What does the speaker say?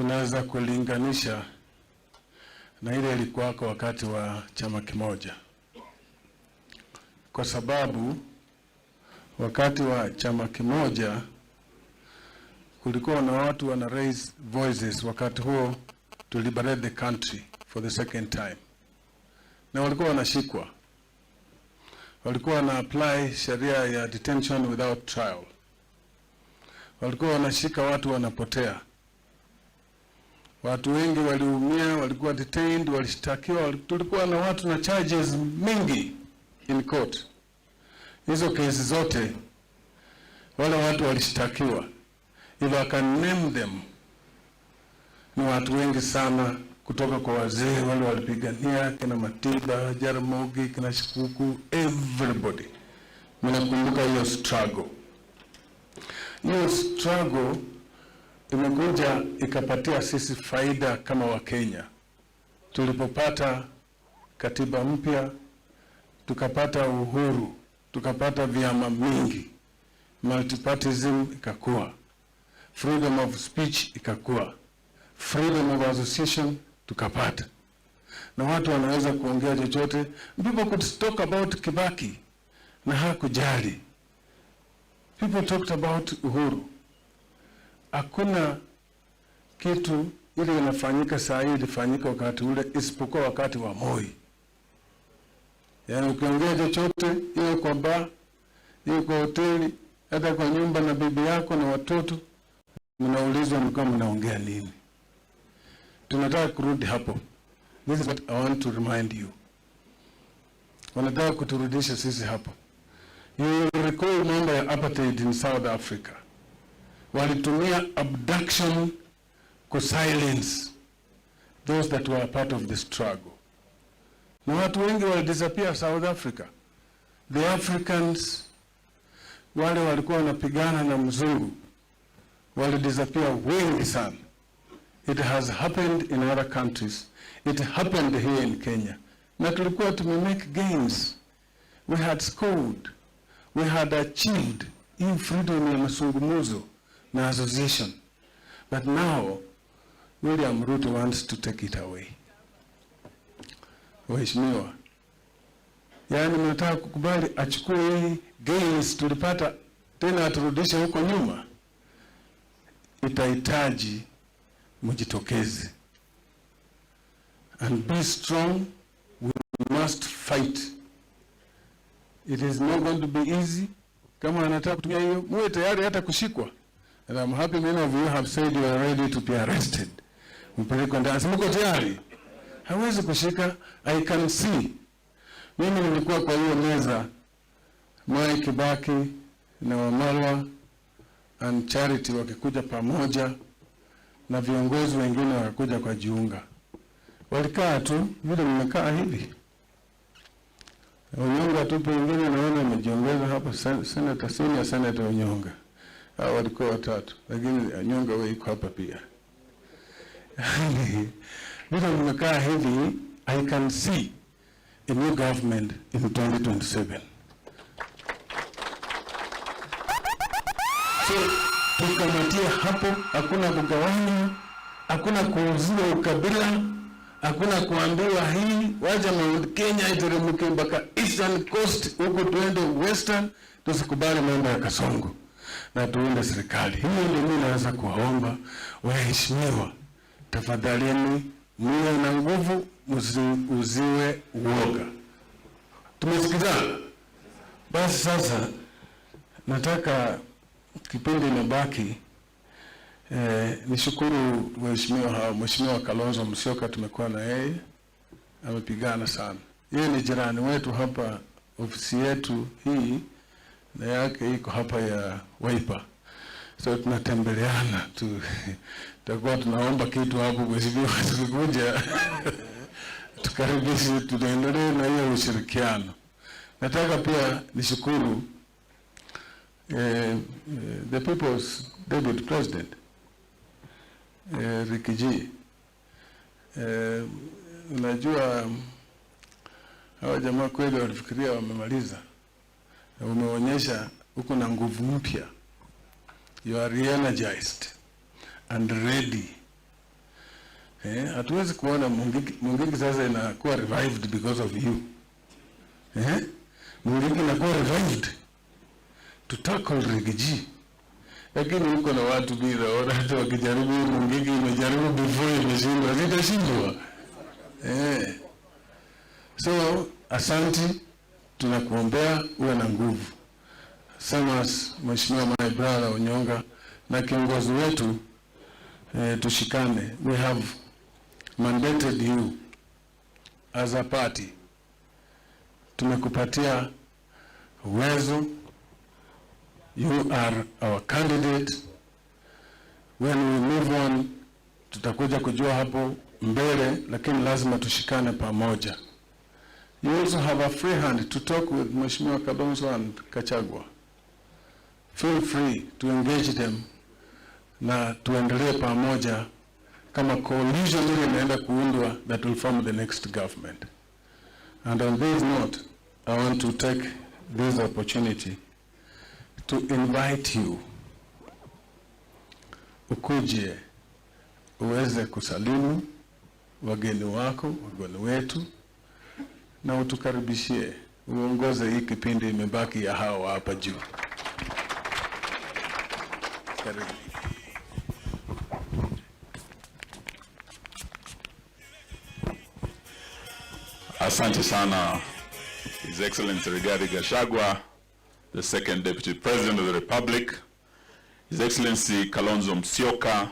tunaweza kulinganisha na ile ilikuwa kwa wakati wa chama kimoja, kwa sababu wakati wa chama kimoja kulikuwa na watu wana raise voices wakati huo to liberate the country for the second time, na walikuwa wanashikwa, walikuwa wana apply sheria ya detention without trial, walikuwa wanashika watu wanapotea, watu wengi waliumia, walikuwa detained, walishtakiwa, tulikuwa na watu na charges mingi in court. Hizo kesi zote wale watu walishtakiwa, if I can name them, ni watu wengi sana, kutoka kwa wazee wale walipigania kina Matiba, Jaramogi, kina Shikuku, everybody. Mnakumbuka hiyo struggle. Hiyo struggle imekuja ikapatia sisi faida kama Wakenya. Tulipopata katiba mpya, tukapata uhuru, tukapata vyama mingi, multipartyism ikakua, freedom of speech ikakua, freedom of association tukapata, na watu wanaweza kuongea chochote. People could talk about Kibaki na hakujali. People talked about uhuru. Hakuna kitu ile inafanyika saa hii ilifanyika wakati ule isipokuwa wakati wa Moi. Yaani ukiongea chochote, hiyo kwa bar, hiyo kwa hoteli, hata kwa nyumba na bibi yako na watoto, mnaulizwa mko mnaongea nini. Tunataka kurudi hapo. This is what I want to remind you. Wanataka kuturudisha sisi hapo. You recall mambo ya apartheid in South Africa. Walitumia abduction ku silence those that were part of the struggle. Na watu wengi wali disappear South Africa. The Africans wale walikuwa wanapigana na mzungu wali disappear wengi sana. It has happened in other countries. It happened here in Kenya. Na tulikuwa tumemake gains. We had scored. We had achieved in freedom ya mazungumzo na association. But now, William Ruto wants to take it away. Waheshimiwa, yaani mnataka kukubali achukue hii gains tulipata tena aturudishe huko nyuma? Itahitaji mjitokeze. And be strong, we must fight. It is not going to be easy. Kama anataka kutumia hiyo, muwe tayari hata kushikwa. And I'm happy many of you have said you are ready to be arrested. Mpelekwa ndani. Mko tayari? Hawezi kushika. I can see. Mimi nilikuwa kwa hiyo meza, Mwai Kibaki na Wamalwa and Charity wakikuja pamoja na viongozi wengine wakakuja kwa jiunga. Walikaa tu vile mmekaa hivi. Onyonga tu pengine naona amejiongeza hapa, Senator Senior Senator Onyonga. Hao walikuwa watatu, lakini Onyonga wewe iko hapa pia. Vile mmekaa hivi, I can see a new government in 2027. So, tukamatia hapo, hakuna kugawanya, hakuna kuuzia ukabila, hakuna kuambiwa hii, waja Mount Kenya iteremke mpaka Eastern Coast, huko tuende Western, tusikubali mambo ya Kasongo, na tuende serikali. Hiyo ndio mimi naweza kuwaomba waheshimiwa, tafadhalini muwe na nguvu, msiuziwe uoga. Tumesikizana? Basi sasa nataka kipindi inabaki nishukuru Mheshimiwa Kalonzo Musyoka, tumekuwa na yeye, amepigana sana. Yeye ni jirani wetu hapa, ofisi yetu hii na yake iko hapa ya Wiper. So tunatembeleana tu. Tutakuwa tunaomba kitu hapo Mheshimiwa, tukikuja tukaribishe, tuendelee na hiyo ushirikiano. Nataka pia nishukuru the people's deputy president Ricky G. Unajua hawa jamaa kweli walifikiria wamemaliza. Umeonyesha uko na nguvu mpya. You are re-energized and ready Hatuwezi kuona Mungiki sasa inakuwa revived because of you. Mungiki inakuwa revived to tackle Rigiji. Lakini huko na watu bila ona hata wakijaribu Mungiki imejaribu before imeshindwa, zitashindwa. So asanti, tunakuombea uwe na nguvu. Samas Mheshimiwa my brother Onyonga na kiongozi wetu, tushikane. We have mandated you as a party. Tumekupatia uwezo. You are our candidate. When we move on, tutakuja kujua hapo mbele, lakini lazima tushikane pamoja. You also have a free hand to talk with Mheshimiwa Kalonzo and Kachagwa. Feel free to engage them na tuendelee pamoja kama coalition ile inaenda kuundwa that will form the next government. And on this note, I want to take this opportunity to invite you ukuje uweze kusalimu wageni wako, wageni wetu, na utukaribishie uongoze hii kipindi imebaki ya hawa hapa juu. Karibu. Asante sana His Excellency Rigathi Gachagua, the Second Deputy President of the Republic, His Excellency Kalonzo Musyoka,